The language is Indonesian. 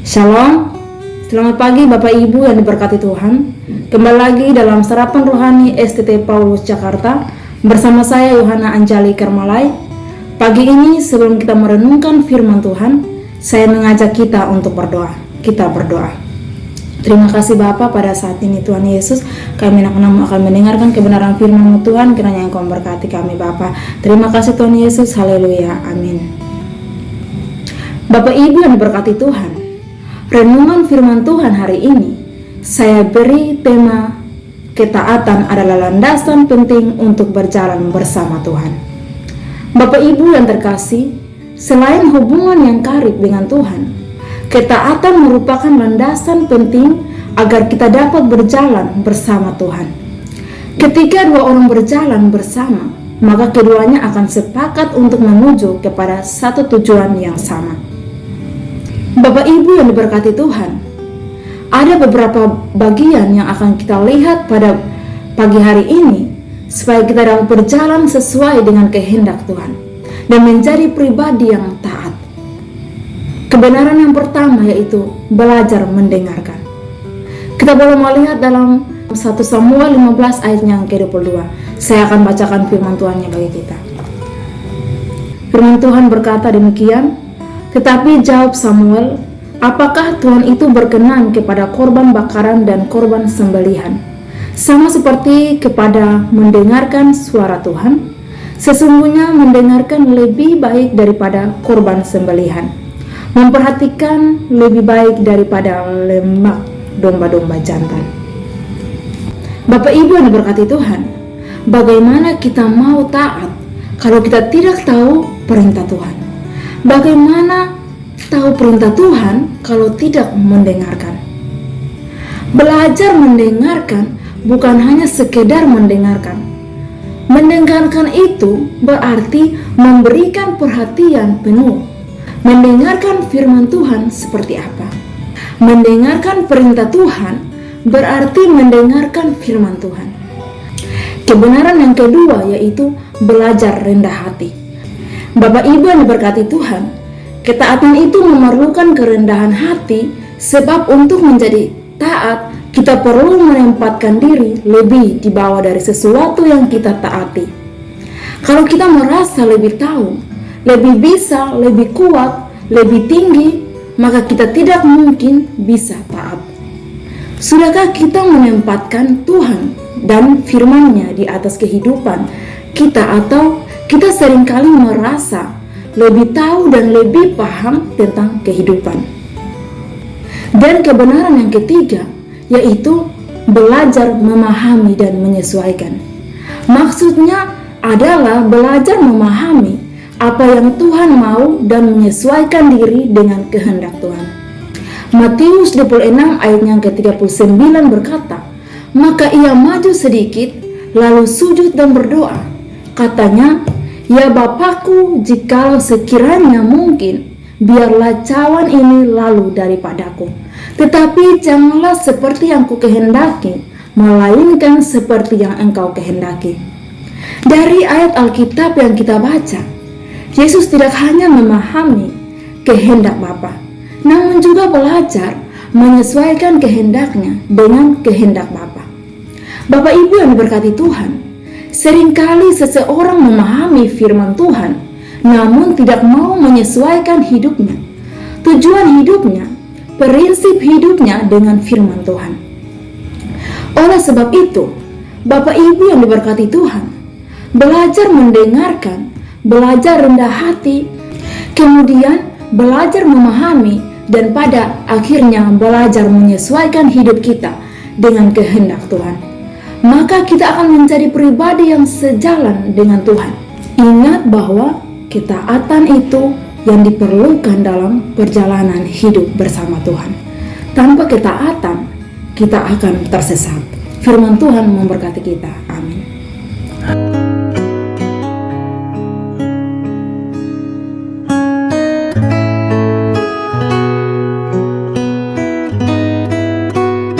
Shalom, selamat pagi Bapak Ibu yang diberkati Tuhan. Kembali lagi dalam Sarapan Rohani STT Paulus Jakarta bersama saya Yohana Anjali Kermalai. Pagi ini sebelum kita merenungkan firman Tuhan, saya mengajak kita untuk berdoa. Kita berdoa. Terima kasih Bapa, pada saat ini Tuhan Yesus, kami akan mendengarkan kebenaran firman Tuhan. Kiranya Engkau memberkati kami Bapa. Terima kasih Tuhan Yesus, haleluya, amin. Bapak Ibu yang diberkati Tuhan, renungan firman Tuhan hari ini saya beri tema ketaatan adalah landasan penting untuk berjalan bersama Tuhan. Bapak Ibu yang terkasih, selain hubungan yang karib dengan Tuhan, ketaatan merupakan landasan penting agar kita dapat berjalan bersama Tuhan. Ketika dua orang berjalan bersama, maka keduanya akan sepakat untuk menuju kepada satu tujuan yang sama. Bapak Ibu yang diberkati Tuhan, ada beberapa bagian yang akan kita lihat pada pagi hari ini supaya kita dapat berjalan sesuai dengan kehendak Tuhan dan menjadi pribadi yang taat. Kebenaran yang pertama yaitu belajar mendengarkan. Kita boleh melihat dalam 1 Samuel 15 ayat yang ke-22. Saya akan bacakan firman Tuhannya bagi kita. Firman Tuhan berkata demikian, tetapi jawab Samuel, apakah Tuhan itu berkenan kepada korban bakaran dan korban sembelihan, sama seperti kepada mendengarkan suara Tuhan? Sesungguhnya mendengarkan lebih baik daripada korban sembelihan, memperhatikan lebih baik daripada lemak domba-domba jantan. Bapak Ibu yang diberkati Tuhan, bagaimana kita mau taat kalau kita tidak tahu perintah Tuhan? Bagaimana tahu perintah Tuhan kalau tidak mendengarkan? Belajar mendengarkan bukan hanya sekedar mendengarkan. Mendengarkan itu berarti memberikan perhatian penuh. Mendengarkan firman Tuhan seperti apa? Mendengarkan perintah Tuhan berarti mendengarkan firman Tuhan. Kebenaran yang kedua yaitu belajar rendah hati. Bapak Ibu yang diberkati Tuhan, ketaatan itu memerlukan kerendahan hati, sebab untuk menjadi taat kita perlu menempatkan diri lebih di bawah dari sesuatu yang kita taati. Kalau kita merasa lebih tahu, lebih bisa, lebih kuat, lebih tinggi, maka kita tidak mungkin bisa taat. Sudahkah kita menempatkan Tuhan dan firman-Nya di atas kehidupan kita, atau kita seringkali merasa lebih tahu dan lebih paham tentang kehidupan? Dan kebenaran yang ketiga yaitu belajar memahami dan menyesuaikan. Maksudnya adalah belajar memahami apa yang Tuhan mau dan menyesuaikan diri dengan kehendak Tuhan. Matius 26 ayat yang ke-39 berkata, maka ia maju sedikit lalu sujud dan berdoa. Katanya, ya Bapakku, jikalau sekiranya mungkin, biarlah cawan ini lalu daripadaku. Tetapi janganlah seperti yang kukehendaki, melainkan seperti yang Engkau kehendaki. Dari ayat Alkitab yang kita baca, Yesus tidak hanya memahami kehendak Bapa, namun juga belajar menyesuaikan kehendaknya dengan kehendak Bapa. Bapak Ibu yang diberkati Tuhan, seringkali seseorang memahami firman Tuhan, namun tidak mau menyesuaikan hidupnya, tujuan hidupnya, prinsip hidupnya dengan firman Tuhan. Oleh sebab itu, Bapak Ibu yang diberkati Tuhan, belajar mendengarkan, belajar rendah hati, kemudian belajar memahami, dan pada akhirnya belajar menyesuaikan hidup kita dengan kehendak Tuhan. Maka kita akan menjadi pribadi yang sejalan dengan Tuhan. Ingat bahwa ketaatan itu yang diperlukan dalam perjalanan hidup bersama Tuhan. Tanpa ketaatan, kita akan tersesat. Firman Tuhan memberkati kita. Amin.